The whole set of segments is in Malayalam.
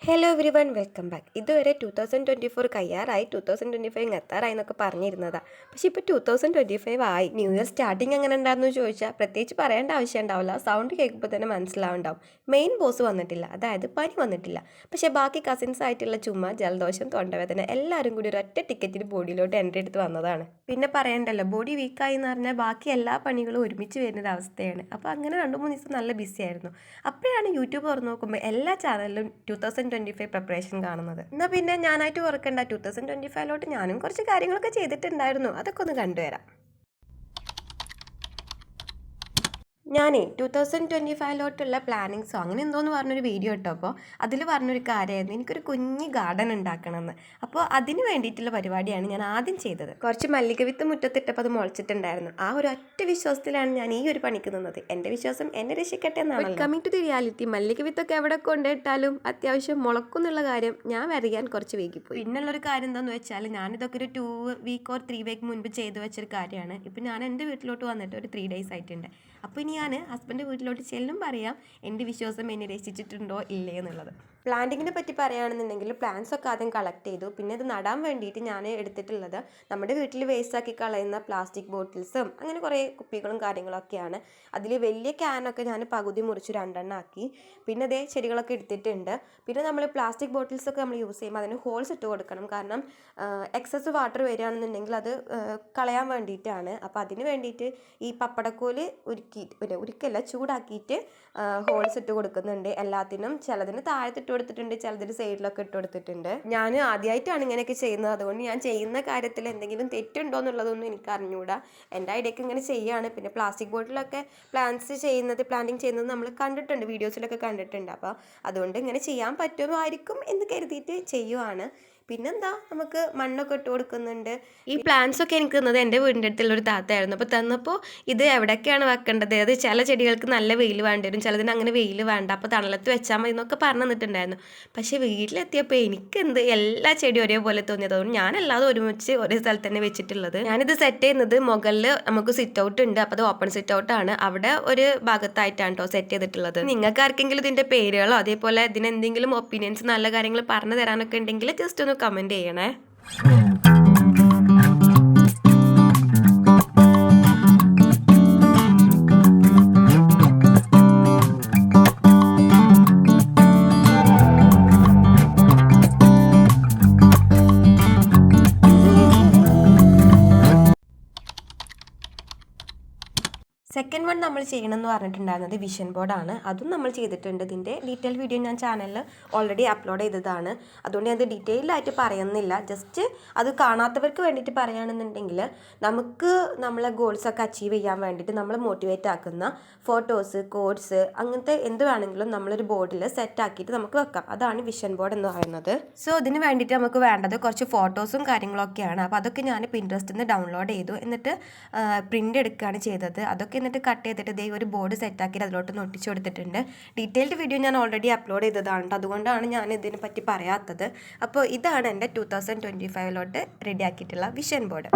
Hello every one welcome back. ഇതുവരെ 2024 കഴിയാറായി, 2025 എത്താറായി എന്നൊക്കെ പറഞ്ഞിരുന്നതാണ്. പക്ഷേ ഇപ്പോൾ 2025 ആയി. ന്യൂ ഇയർ സ്റ്റാർട്ടിങ് എങ്ങനെ ഉണ്ടായിരുന്നു ചോദിച്ചാൽ പ്രത്യേകിച്ച് പറയേണ്ട ആവശ്യം ഉണ്ടാവില്ല. സൗണ്ട് കേൾക്കുമ്പോൾ തന്നെ മനസ്സിലാവുണ്ടാവും. മെയിൻ ബോസ് വന്നിട്ടില്ല, അതായത് പനി വന്നിട്ടില്ല. പക്ഷേ ബാക്കി കസിൻസ് ആയിട്ടുള്ള ചുമ, ജലദോഷം, തൊണ്ടവേദന എല്ലാവരും കൂടി ഒരൊറ്റ ടിക്കറ്റിൽ ബോഡിയിലോട്ട് എൻട്രി എടുത്ത് വന്നതാണ്. പിന്നെ പറയണ്ടല്ലോ, ബോഡി വീക്കായി എന്ന് പറഞ്ഞാൽ ബാക്കി എല്ലാ പണികളും ഒരുമിച്ച് വരുന്നൊരവസ്ഥയാണ്. അപ്പോൾ അങ്ങനെ 2-3 ദിവസം നല്ല ബിസി ആയിരുന്നു. അപ്പോഴാണ് യൂട്യൂബ് തുറന്ന് നോക്കുമ്പോൾ എല്ലാ ചാനലിലും 2025 പ്രിപ്പറേഷൻ കാണുന്നത്. എന്നാൽ പിന്നെ ഞാനായിട്ട് ഓർക്കേണ്ട, 2025ലോട്ട് ഞാനും കുറച്ച് കാര്യങ്ങളൊക്കെ ചെയ്തിട്ടുണ്ടായിരുന്നു. അതൊക്കെ ഒന്ന് കണ്ടുവരാം. ഞാനേ 2025ലോട്ടുള്ള പ്ലാനിങ്സോ അങ്ങനെ എന്തോന്ന് പറഞ്ഞൊരു വീഡിയോ ഇട്ടപ്പോൾ അതിൽ പറഞ്ഞൊരു കാര്യമായിരുന്നു, എനിക്കൊരു കുഞ്ഞ് ഗാർഡൻ ഉണ്ടാക്കണമെന്ന്. അപ്പോൾ അതിന് വേണ്ടിയിട്ടുള്ള പരിപാടിയാണ് ഞാൻ ആദ്യം ചെയ്തത്. കുറച്ച് മല്ലിക വിത്ത് മുറ്റത്തിട്ടപ്പോൾ അത് മുളച്ചിട്ടുണ്ടായിരുന്നു. ആ ഒരു ഒറ്റ വിശ്വാസത്തിലാണ് ഞാൻ ഈ ഒരു പണിക്ക് നിന്നത്. എൻ്റെ വിശ്വാസം എന്നെ രക്ഷിക്കട്ടെ എന്നാണ്. കമ്മിങ് ടു ദി റിയാലിറ്റി, മല്ലിക വിത്തൊക്കെ എവിടെ കൊണ്ടിട്ടാലും അത്യാവശ്യം മുളക്കും എന്നുള്ള കാര്യം ഞാൻ വരയ്ക്കാൻ കുറച്ച് വൈകിപ്പോയി. പിന്നുള്ളൊരു കാര്യം എന്താണെന്ന് വെച്ചാൽ, ഞാനിതൊക്കെ ഒരു 2 വീക്ക് ഓർ 3 വീക്ക് മുൻപ് ചെയ്തു വെച്ചൊരു കാര്യമാണ്. ഇപ്പം ഞാൻ എൻ്റെ വീട്ടിലോട്ട് വന്നിട്ട് ഒരു 3 ഡേയ്സ് ആയിട്ടുണ്ട്. അപ്പോൾ ഇനി ഞാൻ ഹസ്ബൻഡ് വീട്ടിലോട്ട് ചെല്ലും പറയാം എൻ്റെ വിശ്വാസം എന്നെ രക്ഷിച്ചിട്ടുണ്ടോ ഇല്ലേ എന്നുള്ളത്. പ്ലാന്റിങ്ങിനെ പറ്റി പറയുകയാണെന്നുണ്ടെങ്കിൽ, പ്ലാന്റ്സ് ഒക്കെ ആദ്യം കളക്ട് ചെയ്തു. പിന്നെ ഇത് നടാൻ വേണ്ടിയിട്ട് ഞാൻ എടുത്തിട്ടുള്ളത് നമ്മുടെ വീട്ടിൽ വേസ്റ്റ് ആക്കി കളയുന്ന പ്ലാസ്റ്റിക് ബോട്ടിൽസും അങ്ങനെ കുറേ കുപ്പികളും കാര്യങ്ങളൊക്കെയാണ്. അതിൽ വലിയ ക്യാനൊക്കെ ഞാൻ പകുതി മുറിച്ച് 2 ആക്കി. പിന്നെ അതേ ചെടികളൊക്കെ എടുത്തിട്ടുണ്ട്. പിന്നെ നമ്മൾ പ്ലാസ്റ്റിക് ബോട്ടിൽസൊക്കെ നമ്മൾ യൂസ് ചെയ്യുമ്പോൾ അതിന് ഹോൾസ് ഇട്ട് കൊടുക്കണം. കാരണം എക്സസ് വാട്ടർ വരികയാണെന്നുണ്ടെങ്കിൽ അത് കളയാൻ വേണ്ടിയിട്ടാണ്. അപ്പോൾ അതിന് വേണ്ടിയിട്ട് ഈ പപ്പടക്കോല് ഉരുക്കല്ല, ചൂടാക്കിയിട്ട് ഹോൾസ് ഇട്ട് കൊടുക്കുന്നുണ്ട് എല്ലാത്തിനും. ചിലതിന് താഴത്തിട്ട് കൊടുത്തിട്ടുണ്ട്, ചിലതിന് സൈഡിലൊക്കെ ഇട്ട് കൊടുത്തിട്ടുണ്ട്. ഞാൻ ആദ്യമായിട്ടാണ് ഇങ്ങനെയൊക്കെ ചെയ്യുന്നത്. അതുകൊണ്ട് ഞാൻ ചെയ്യുന്ന കാര്യത്തിൽ എന്തെങ്കിലും തെറ്റുണ്ടോ എന്നുള്ളതൊന്നും എനിക്ക് അറിഞ്ഞുകൂടാ. എൻ്റെ ഐഡിയക്ക് ഇങ്ങനെ ചെയ്യുകയാണ്. പിന്നെ പ്ലാസ്റ്റിക് ബോട്ടിലൊക്കെ പ്ലാന്റിങ് ചെയ്യുന്നത് നമ്മൾ കണ്ടിട്ടുണ്ട്, വീഡിയോസിലൊക്കെ കണ്ടിട്ടുണ്ട്. അപ്പോൾ അതുകൊണ്ട് ഇങ്ങനെ ചെയ്യാൻ പറ്റുമായിരിക്കും എന്ന് കരുതിയിട്ട് ചെയ്യുവാണ്. പിന്നെന്താ, നമുക്ക് മണ്ണൊക്കെ ഇട്ട് കൊടുക്കുന്നുണ്ട്. ഈ പ്ലാന്റ്സ് ഒക്കെ എനിക്ക് തന്നത് എൻ്റെ വീടിൻ്റെ അടുത്തുള്ളൊരു താത്തയായിരുന്നു. അപ്പോൾ തന്നപ്പോൾ ഇത് എവിടെയൊക്കെയാണ് വെക്കേണ്ടത്, അത് ചില ചെടികൾക്ക് നല്ല വെയിൽ വേണ്ടി വരും, ചിലതിന് അങ്ങനെ വെയിൽ വേണ്ട, അപ്പോൾ തണലത്ത് വെച്ചാൽ മതി എന്നൊക്കെ പറഞ്ഞു തന്നിട്ടുണ്ടായിരുന്നു. പക്ഷേ വീട്ടിലെത്തിയപ്പോൾ എനിക്കെന്ത് എല്ലാ ചെടിയും ഒരേപോലെ തോന്നിയത്. അതുകൊണ്ട് ഞാനല്ലാതെ ഒരുമിച്ച് ഒരേ സ്ഥലത്ത് തന്നെ വെച്ചിട്ടുള്ളത്. ഞാനിത് സെറ്റ് ചെയ്യുന്നത് മുകളിൽ നമുക്ക് സിറ്റ് ഔട്ട് ഉണ്ട്. അപ്പോൾ അത് ഓപ്പൺ സിറ്റ് ഔട്ടാണ്. അവിടെ ഒരു ഭാഗത്തായിട്ടാണ് കേട്ടോ സെറ്റ് ചെയ്തിട്ടുള്ളത്. നിങ്ങൾക്ക് ആർക്കെങ്കിലും ഇതിൻ്റെ പേരുകളോ അതേപോലെ ഇതിനെന്തെങ്കിലും ഒപ്പീനിയൻസ്, നല്ല കാര്യങ്ങൾ പറഞ്ഞു തരാനൊക്കെ ഉണ്ടെങ്കിൽ ജസ്റ്റ് ഒന്ന് കമൻറ്റ് ചെയ്യണേ. സെക്കൻഡ് വൺ നമ്മൾ ചെയ്യണമെന്ന് പറഞ്ഞിട്ടുണ്ടായിരുന്നത് വിഷൻ ബോർഡാണ്. അതും നമ്മൾ ചെയ്തിട്ടുണ്ട്. ഇതിൻ്റെ ഡീറ്റെയിൽ വീഡിയോ ഞാൻ ചാനലിൽ ഓൾറെഡി അപ്ലോഡ് ചെയ്തതാണ്. അതുകൊണ്ട് ഞാൻ അത് ഡീറ്റെയിലായിട്ട് പറയുന്നില്ല. ജസ്റ്റ് അത് കാണാത്തവർക്ക് വേണ്ടിയിട്ട് പറയുകയാണെന്നുണ്ടെങ്കിൽ, നമുക്ക് നമ്മളെ ഗോൾസൊക്കെ അച്ചീവ് ചെയ്യാൻ വേണ്ടിയിട്ട് നമ്മൾ മോട്ടിവേറ്റ് ആക്കുന്ന ഫോട്ടോസ്, കോഡ്സ്, അങ്ങനത്തെ എന്ത് വേണമെങ്കിലും നമ്മളൊരു ബോർഡിൽ സെറ്റ് ആക്കിയിട്ട് നമുക്ക് വെക്കാം. അതാണ് വിഷൻ ബോർഡ് എന്ന് പറയുന്നത്. സോ ഇതിന് വേണ്ടിയിട്ട് നമുക്ക് വേണ്ടത് കുറച്ച് ഫോട്ടോസും കാര്യങ്ങളൊക്കെയാണ്. അപ്പോൾ അതൊക്കെ ഞാൻ പിൻട്രസ്റ്റിൽ നിന്ന് ഡൗൺലോഡ് ചെയ്തു. എന്നിട്ട് പ്രിൻ്റ് എടുക്കുകയാണ് ചെയ്തത്. അതൊക്കെ എന്നിട്ട് കട്ട് ചെയ്തിട്ട് ഇതേ ഒരു ബോർഡ് സെറ്റാക്കിയിട്ട് അതിലോട്ട് ഒട്ടിച്ചു കൊടുത്തിട്ടുണ്ട്. ഡീറ്റെയിൽഡ് വീഡിയോ ഞാൻ ഓൾറെഡി അപ്ലോഡ് ചെയ്തതാണ്. അതുകൊണ്ടാണ് ഞാൻ ഇതിനെ പറ്റി പറയാത്തത്. അപ്പോൾ ഇതാണ് എൻ്റെ 2025ലോട്ട് റെഡിയാക്കിയിട്ടുള്ള വിഷൻ ബോർഡ്.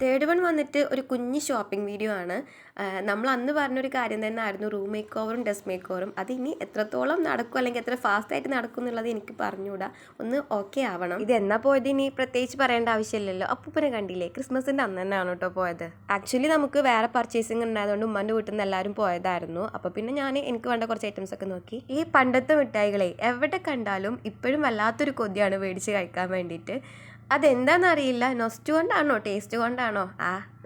തേർഡ് വൺ വന്നിട്ട് ഒരു കുഞ്ഞ് ഷോപ്പിംഗ് വീഡിയോ ആണ്. നമ്മൾ അന്ന് പറഞ്ഞൊരു കാര്യം തന്നെ ആയിരുന്നു, റൂം മേക്ക് ഓവറും ഡ്രസ് മേക്ക് ഓവറും. അത് ഇനി എത്രത്തോളം നടക്കും അല്ലെങ്കിൽ എത്ര ഫാസ്റ്റായിട്ട് നടക്കും എന്നുള്ളത് എനിക്ക് പറഞ്ഞുകൂടാ. ഒന്ന് ഓക്കെ ആവണം. ഇത് എന്നാ പോയത് ഇനി പ്രത്യേകിച്ച് പറയേണ്ട ആവശ്യമില്ലല്ലോ. അപ്പൂപ്പനെ കണ്ടില്ലേ, ക്രിസ്മസിൻ്റെ അന്ന് തന്നെയാണ് കേട്ടോ പോയത്. ആക്ച്വലി നമുക്ക് വേറെ പർച്ചേസിങ് ഉണ്ടായതുകൊണ്ട് ഉമ്മൻ്റെ വീട്ടിൽ നിന്ന് എല്ലാവരും പോയതായിരുന്നു. അപ്പോൾ പിന്നെ എനിക്ക് വേണ്ട കുറച്ച് ഐറ്റംസ് ഒക്കെ നോക്കി. ഈ പണ്ടത്തെ മിഠായികളെ എവിടെ കണ്ടാലും ഇപ്പോഴും വല്ലാത്തൊരു കൊതിയാണ് മേടിച്ച് കഴിക്കാൻ വേണ്ടിയിട്ട്. അതെന്താണെന്നറിയില്ല, നൊസ്റ്റ് കൊണ്ടാണോ ടേസ്റ്റ് കൊണ്ടാണോ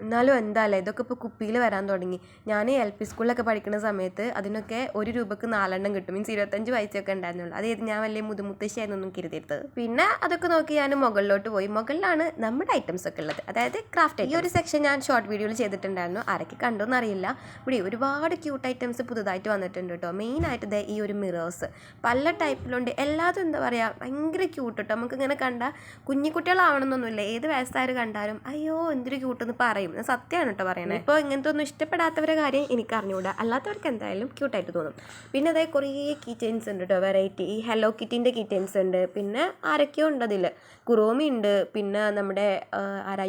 എന്നാലും എന്താല്ലേ, ഇതൊക്കെ ഇപ്പോൾ കുപ്പിയിൽ വരാൻ തുടങ്ങി. ഞാൻ LP സ്കൂളിലൊക്കെ പഠിക്കുന്ന സമയത്ത് അതിനൊക്കെ 1 രൂപക്ക് 4 എണ്ണം കിട്ടും. മീൻസ് 25 പൈസയൊക്കെ ഉണ്ടായിരുന്നുള്ളൂ. അതായത് ഞാൻ വലിയ മുതുമുത്തശ്ശിയായിരുന്നൊന്നും കരുതിയിരുന്നത്. പിന്നെ അതൊക്കെ നോക്കി ഞാൻ മുകളിലോട്ട് പോയി. മുകളിലാണ് നമ്മുടെ ഐറ്റംസ് ഒക്കെ ഉള്ളത്, അതായത് ക്രാഫ്റ്റ്. ഈ ഒരു സെക്ഷൻ ഞാൻ ഷോർട്ട് വീഡിയോയിൽ ചെയ്തിട്ടുണ്ടായിരുന്നു. ആരൊക്കെ കണ്ടോന്ന് അറിയില്ല. ഇവിടെ ഒരുപാട് ക്യൂട്ട് ഐറ്റംസ് പുതുതായിട്ട് വന്നിട്ടുണ്ട് കേട്ടോ. മെയിനായിട്ട് ഈ ഒരു മിറേഴ്സ് പല ടൈപ്പിലുണ്ട്. എല്ലാതും എന്താ പറയുക, ഭയങ്കര ക്യൂട്ട് കേട്ടോ. നമുക്കിങ്ങനെ കണ്ടാൽ കുഞ്ഞിക്കുട്ടികളാവണമെന്നൊന്നുമില്ല, ഏത് വയസ്സായാലും കണ്ടാലും അയ്യോ എന്തൊരു ക്യൂട്ടെന്ന് പറയും. ക്രീം. സത്യമാണ് കേട്ടോ പറയുന്നത്. ഇപ്പോൾ ഇങ്ങനത്തെ ഒന്നും ഇഷ്ടപ്പെടാത്തവരുടെ കാര്യം എനിക്ക് അറിഞ്ഞുകൂടാ, അല്ലാത്തവർക്ക് എന്തായാലും ക്യൂട്ടായിട്ട് തോന്നും. പിന്നെ അതേ കുറേ കീ ചെയിൻസ് ഉണ്ട് കേട്ടോ, വെറൈറ്റി. ഈ ഹെലോ കിറ്റിൻ്റെ കീ ചെയിൻസ് ഉണ്ട്, പിന്നെ ആരൊക്കെയോ ഉണ്ട് അതിൽ. കുറോമി ഉണ്ട്, പിന്നെ നമ്മുടെ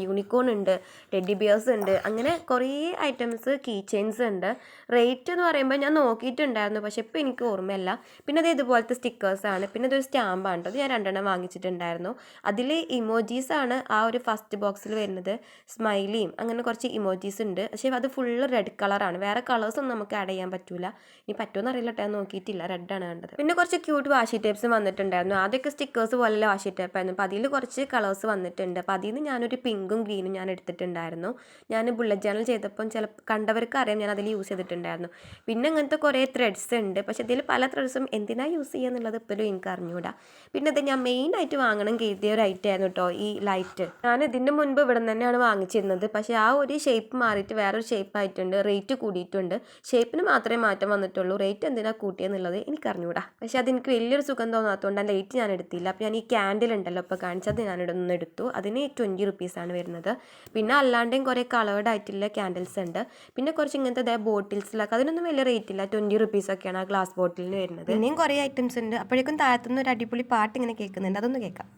യൂണിക്കോൺ ഉണ്ട്, ടെഡി ബിയേഴ്സ് ഉണ്ട്, അങ്ങനെ കുറേ ഐറ്റംസ് കീ ചെയിൻസ് ഉണ്ട്. റേറ്റ് എന്ന് പറയുമ്പോൾ ഞാൻ നോക്കിയിട്ടുണ്ടായിരുന്നു, പക്ഷേ ഇപ്പോൾ എനിക്ക് ഓർമ്മയില്ല. പിന്നെ അത് ഇതുപോലത്തെ സ്റ്റിക്കേഴ്സാണ്, പിന്നെ അതൊരു സ്റ്റാമ്പാണ് കേട്ടോ. അത് ഞാൻ 2 വാങ്ങിച്ചിട്ടുണ്ടായിരുന്നു. അതിൽ ഇമോജീസാണ് ആ ഒരു ഫസ്റ്റ് ബോക്സിൽ വരുന്നത്. സ്മൈലിയും അങ്ങനെ കുറച്ച് ഇമോജീസ് ഉണ്ട്, പക്ഷേ അത് ഫുള്ള് റെഡ് കളറാണ്. വേറെ കളേഴ്സൊന്നും നമുക്ക് ആഡ് ചെയ്യാൻ പറ്റില്ല. ഇനി പറ്റുമെന്ന് അറിയില്ല കേട്ടോ, ഞാൻ നോക്കിയിട്ടില്ല. റെഡാണ് കണ്ടത്. പിന്നെ കുറച്ച് ക്യൂട്ട് വാഷി ടേപ്സ് വന്നിട്ടുണ്ടായിരുന്നു. ആദ്യമൊക്കെ സ്റ്റിക്കേഴ്സ് പോലെയുള്ള വാഷി ടേപ്പായിരുന്നു. അപ്പോൾ അതിൽ കുറച്ച് കളേഴ്സ് വന്നിട്ടുണ്ട്. അപ്പോൾ അതിൽ നിന്ന് ഞാനൊരു പിങ്കും ഗ്രീനും ഞാൻ എടുത്തിട്ടുണ്ടായിരുന്നു. ഞാൻ ബുള്ളറ്റ് ജേർണൽ ചെയ്തപ്പം കണ്ടവർക്ക് അറിയാം ഞാൻ അതിൽ യൂസ് ചെയ്തിട്ടുണ്ടായിരുന്നു. പിന്നെ അങ്ങനത്തെ കുറേ ത്രെഡ്സ് ഉണ്ട്, പക്ഷേ ഇതിൽ പല ത്രെഡ്സും എന്തിനാണ് യൂസ് ചെയ്യുക എന്നുള്ളത് ഇപ്പോഴും എനിക്ക് അറിഞ്ഞുകൂടാ. പിന്നെ അത് ഞാൻ മെയിനായിട്ട് വാങ്ങണം കരുതിയ ഒരു ഐറ്റം ആയിരുന്നു കേട്ടോ ഈ ലൈറ്റ്. ഞാൻ ഇതിൻ്റെ മുൻപ് ഇവിടെ നിന്ന് തന്നെയാണ് വാങ്ങിച്ചിരുന്നത്, പക്ഷേ ആ ഒരു ഷേപ്പ് മാറിയിട്ട് വേറൊരു ഷേപ്പ് ആയിട്ടുണ്ട്, റേറ്റ് കൂടിയിട്ടുണ്ട്. ഷേപ്പിന് മാത്രമേ മാറ്റം വന്നിട്ടുള്ളൂ, റേറ്റ് എന്തിനാണ് കൂട്ടിയെന്നുള്ളത് എനിക്ക് അറിഞ്ഞുകൂടാ. പക്ഷേ അതെനിക്ക് വലിയൊരു സുഖം തോന്നാത്തതുകൊണ്ട് ആ ലൈറ്റ് ഞാൻ എടുത്തില്ല. അപ്പോൾ ഞാൻ ഈ ക്യാൻഡിൽ ഉണ്ടല്ലോ ഇപ്പോൾ കാണിച്ചത് ഞാനിവിടെ നിന്ന് എടുത്തു. അതിന് 20 റുപ്പീസാണ് വരുന്നത്. പിന്നെ അല്ലാണ്ടെയും കുറേ കളേർഡ് ആയിട്ടുള്ള ക്യാൻഡിൽസ് ഉണ്ട്. പിന്നെ കുറച്ച് ഇങ്ങനത്തെ ബോട്ടിൽസിലൊക്കെ അതിനൊന്നും വലിയ റേറ്റ് ഇല്ല, 20 റുപ്പീസൊക്കെയാണ് ആ ഗ്ലാസ് ബോട്ടിലിന് വരുന്നത്. പിന്നെയും കുറേ ഐറ്റംസ് ഉണ്ട്. അപ്പോഴേക്കും താഴത്തുനിന്ന് ഒരു അടിപൊളി പാട്ട് ഇങ്ങനെ കേൾക്കുന്നുണ്ട്, അതൊന്ന് കേൾക്കാം.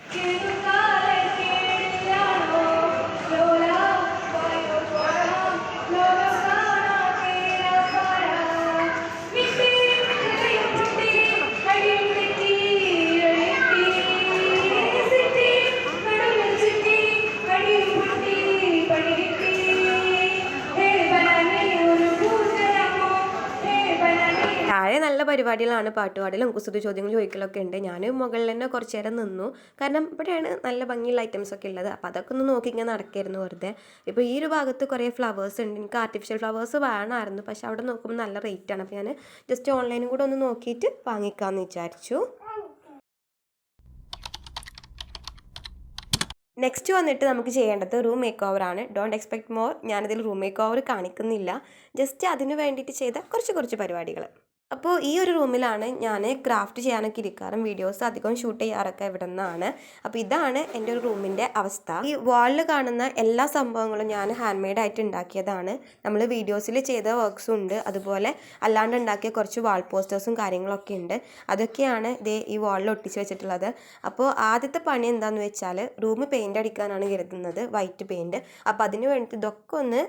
താഴെ നല്ല പരിപാടികളാണ്, പാട്ടുപാടലും കുസൃതി ചോദ്യങ്ങൾ ചോദിക്കലൊക്കെ ഉണ്ട്. ഞാൻ മുകളിൽ തന്നെ കുറച്ച് നേരം നിന്നു, കാരണം ഇവിടെയാണ് നല്ല ഭംഗിയുള്ള ഐറ്റംസൊക്കെ ഉള്ളത്. അപ്പോൾ അതൊക്കെ ഒന്ന് നോക്കി ഇങ്ങനെ നടക്കായിരുന്നു വെറുതെ. ഇപ്പോൾ ഈ ഒരു ഭാഗത്ത് കുറേ ഫ്ലവേഴ്സ് ഉണ്ട്. എനിക്ക് ആർട്ടിഫിഷ്യൽ ഫ്ലവേഴ്സ് വേണമായിരുന്നു, പക്ഷേ അവിടെ നോക്കുമ്പോൾ നല്ല റേറ്റാണ്. അപ്പോൾ ഞാൻ ജസ്റ്റ് ഓൺലൈനും കൂടെ ഒന്ന് നോക്കിയിട്ട് വാങ്ങിക്കാമെന്ന് വിചാരിച്ചു. നെക്സ്റ്റ് വന്നിട്ട് നമുക്ക് ചെയ്യേണ്ടത് റൂം മേക്ക് ഓവറാണ്. Don't expect more. ഞാനിതിൽ റൂം മേക്ക് ഓവർ കാണിക്കുന്നില്ല, ജസ്റ്റ് അതിന് വേണ്ടിയിട്ട് ചെയ്ത കുറച്ച് പരിപാടികൾ. അപ്പോൾ ഈ ഒരു റൂമിലാണ് ഞാൻ ക്രാഫ്റ്റ് ചെയ്യാനൊക്കെ ഇരിക്കാറും വീഡിയോസ് അധികം ഷൂട്ട് ചെയ്യാറൊക്കെ ഇവിടെ നിന്നാണ്. അപ്പോൾ ഇതാണ് എൻ്റെ ഒരു റൂമിൻ്റെ അവസ്ഥ. ഈ വാളിൽ കാണുന്ന എല്ലാ സംഭവങ്ങളും ഞാൻ ഹാൻഡ് മെയ്ഡായിട്ട് ഉണ്ടാക്കിയതാണ്. നമ്മൾ വീഡിയോസിൽ ചെയ്ത വർക്ക്സും ഉണ്ട്, അതുപോലെ അല്ലാണ്ട് ഉണ്ടാക്കിയ കുറച്ച് വാൾ പോസ്റ്റേഴ്സും കാര്യങ്ങളൊക്കെ ഉണ്ട്. അതൊക്കെയാണ് ഇതേ ഈ വാളിൽ ഒട്ടിച്ച് വെച്ചിട്ടുള്ളത്. അപ്പോൾ ആദ്യത്തെ പണി എന്താണെന്ന് വെച്ചാൽ റൂം പെയിൻ്റ് അടിക്കാനാണ് കരുതുന്നത്, വൈറ്റ് പെയിൻറ്റ്. അപ്പോൾ അതിന് വേണ്ടിയിട്ട് ഇതൊക്കെ ഒന്ന്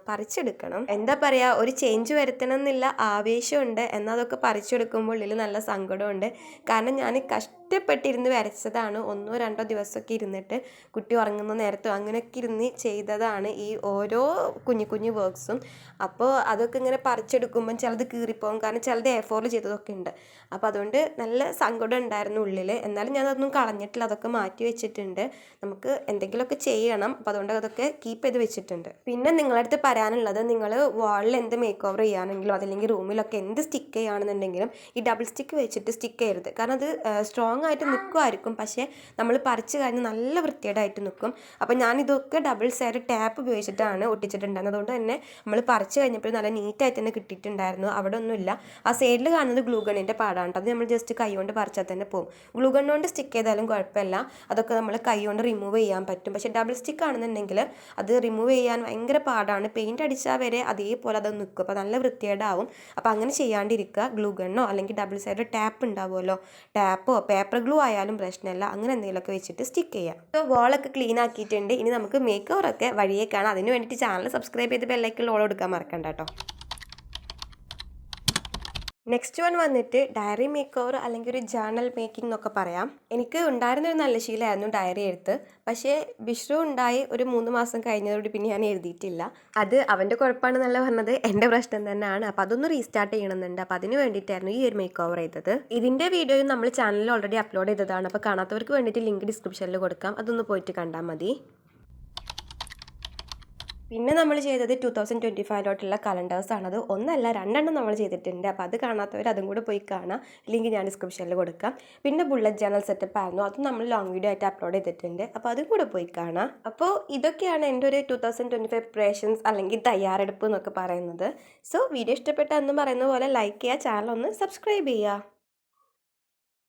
പറിച്ചെടുക്കണം. എന്താ പറയുക, ഒരു ചേഞ്ച് വരുത്തണം എന്നില്ല ആവേശമുണ്ട്, എന്നാൽ അതൊക്കെ പറിച്ചെടുക്കുമ്പോൾ ഉള്ളിൽ നല്ല സങ്കടമുണ്ട്. കാരണം ഞാൻ കഷ്ടപ്പെട്ടിരുന്ന് വരച്ചതാണ്, 1-2 ദിവസമൊക്കെ ഇരുന്നിട്ട് കുട്ടി ഉറങ്ങുന്ന നേരത്തോ അങ്ങനെയൊക്കെ ഇരുന്ന് ചെയ്തതാണ് ഈ ഓരോ കുഞ്ഞു വർക്ക്സും. അപ്പോൾ അതൊക്കെ ഇങ്ങനെ പറിച്ചെടുക്കുമ്പം ചിലത് കീറിപ്പോകും, കാരണം ചിലത് A4 ചെയ്തതൊക്കെ ഉണ്ട്. അപ്പോൾ അതുകൊണ്ട് നല്ല സങ്കടം ഉണ്ടായിരുന്നു ഉള്ളിൽ. എന്നാലും ഞാനതൊന്നും കളഞ്ഞിട്ടില്ല, അതൊക്കെ മാറ്റി വെച്ചിട്ടുണ്ട്. നമുക്ക് എന്തെങ്കിലുമൊക്കെ ചെയ്യണം, അപ്പോൾ അതുകൊണ്ട് അതൊക്കെ കീപ്പ് ചെയ്ത് വെച്ചിട്ടുണ്ട്. പിന്നെ നിങ്ങളുടെ അടുത്ത് പറയാനുള്ളത്, നിങ്ങൾ വാളിൽ എന്ത് മേക്ക് ഓവർ ചെയ്യാനെങ്കിലും അതല്ലെങ്കിൽ റൂമിലൊക്കെ എന്ത് സ്റ്റിക്ക് ചെയ്യുകയാണെന്നുണ്ടെങ്കിലും ഈ ഡബിൾ സ്റ്റിക്ക് വെച്ചിട്ട് സ്റ്റിക്ക് ചെയ്യരുത്. കാരണം അത് സ്ട്രോങ് ആയിട്ട് നിൽക്കുമായിരിക്കും, പക്ഷേ നമ്മൾ പറിച്ച് കഴിഞ്ഞ് നല്ല വൃത്തികേടായിട്ട് നിൽക്കും. അപ്പോൾ ഞാനിതൊക്കെ ഡബിൾ സൈഡ് ടാപ്പ് ഉപയോഗിച്ചിട്ടാണ് ഒട്ടിച്ചിട്ടുണ്ടായിരുന്നത്. അതുകൊണ്ട് തന്നെ നമ്മൾ പറിച്ച് കഴിഞ്ഞപ്പോൾ നല്ല നീറ്റായിട്ട് തന്നെ കിട്ടിയിട്ടുണ്ടായിരുന്നു. അവിടെ ഒന്നുമില്ല. ആ സൈഡിൽ കാണുന്നത് ഗ്ലൂഗണിൻ്റെ പാടാണ്, അത് നമ്മൾ ജസ്റ്റ് കൈ കൊണ്ട് പറിച്ചാൽ തന്നെ പോകും. ഗ്ലൂഗൺ കൊണ്ട് സ്റ്റിക്ക് ചെയ്താലും കുഴപ്പമില്ല, അതൊക്കെ നമ്മൾ കൈ കൊണ്ട് റിമൂവ് ചെയ്യാൻ പറ്റും. പക്ഷേ ഡബിൾ സ്റ്റിക്ക് ആണെന്നുണ്ടെങ്കിൽ അത് റിമൂവ് ചെയ്യാൻ ഭയങ്കര പാടാണ്. പെയിൻറ്റ് അടിച്ചാൽ വരെ അതേപോലെ അത് നിൽക്കും, അപ്പോൾ നല്ല വൃത്തികേടാവും. അപ്പോൾ അങ്ങനെ ചെയ്യാണ്ടിരിക്കുക. ഗ്ലൂ ഗണ്ണോ അല്ലെങ്കിൽ ഡബിൾ സൈഡ് ടാപ്പ് ഉണ്ടാവുമല്ലോ, ടാപ്പോ പേപ്പർ ഗ്ലൂ ആയാലും പ്രശ്നമില്ല, അങ്ങനെ എന്തെങ്കിലുമൊക്കെ വെച്ചിട്ട് സ്റ്റിക്ക് ചെയ്യാം. അപ്പോൾ വാളൊക്കെ ക്ലീൻ ആക്കിയിട്ടുണ്ട്. ഇനി നമുക്ക് മേക്ക് ഓവറൊക്കെ വഴിയേ കാണാം. അതിന് വേണ്ടിയിട്ട് ചാനൽ സബ്സ്ക്രൈബ് ചെയ്ത് ബെല്ലൈക്കൺ ഓൾ കൊടുക്കാൻ മറക്കണ്ട കേട്ടോ. നെക്സ്റ്റ് വൺ വന്നിട്ട് ഡയറി മേക്ക് ഓവർ അല്ലെങ്കിൽ ഒരു ജേർണൽ മേക്കിംഗ് എന്നൊക്കെ പറയാം. എനിക്ക് ഉണ്ടായിരുന്നൊരു നല്ല ശീലമായിരുന്നു ഡയറി എഴുത്ത്. പക്ഷേ ബിഷ്രു ഉണ്ടായി ഒരു 3 മാസം കഴിഞ്ഞതോടെ പിന്നെ ഞാൻ എഴുതിയിട്ടില്ല. അത് അവൻ്റെ കുഴപ്പമാണെന്നല്ല പറഞ്ഞത്, എൻ്റെ പ്രശ്നം തന്നെയാണ്. അപ്പോൾ അതൊന്ന് റീസ്റ്റാർട്ട് ചെയ്യണമെന്നുണ്ട്. അപ്പോൾ അതിന് വേണ്ടിയിട്ടായിരുന്നു ഈ ഒരു മേക്ക് ഓവർ ചെയ്തത്. ഇതിൻ്റെ വീഡിയോയും നമ്മൾ ചാനലിൽ ഓൾറെഡി അപ്ലോഡ് ചെയ്തതാണ്. അപ്പോൾ കാണാത്തവർക്ക് വേണ്ടിയിട്ട് ലിങ്ക് ഡിസ്ക്രിപ്ഷനിൽ കൊടുക്കാം, അതൊന്ന് പോയിട്ട് കണ്ടാൽ മതി. പിന്നെ നമ്മൾ ചെയ്തത് 2025 കലണ്ടേഴ്സാണ്. അത് 1 അല്ല 2 നമ്മൾ ചെയ്തിട്ടുണ്ട്. അപ്പോൾ അത് കാണാത്തവർ അതും കൂടെ പോയി കാണാം, ലിങ്ക് ഞാൻ ഡിസ്ക്രിപ്ഷനിൽ കൊടുക്കാം. പിന്നെ ബുള്ളറ്റ് ജേർണൽ സെറ്റപ്പ് ആയിരുന്നു, അതും നമ്മൾ ലോങ് വീഡിയോ ആയിട്ട് അപ്ലോഡ് ചെയ്തിട്ടുണ്ട്. അപ്പോൾ അതും കൂടെ പോയി കാണാം. അപ്പോൾ ഇതൊക്കെയാണ് എൻ്റെ ഒരു 2025 പ്രിപ്പറേഷൻസ് അല്ലെങ്കിൽ തയ്യാറെടുപ്പ് എന്നൊക്കെ പറയുന്നത്. സോ വീഡിയോ ഇഷ്ടപ്പെട്ട എന്നും പറയുന്ന പോലെ ലൈക്ക് ചെയ്യുക, ചാനൽ ഒന്ന് സബ്സ്ക്രൈബ് ചെയ്യുക.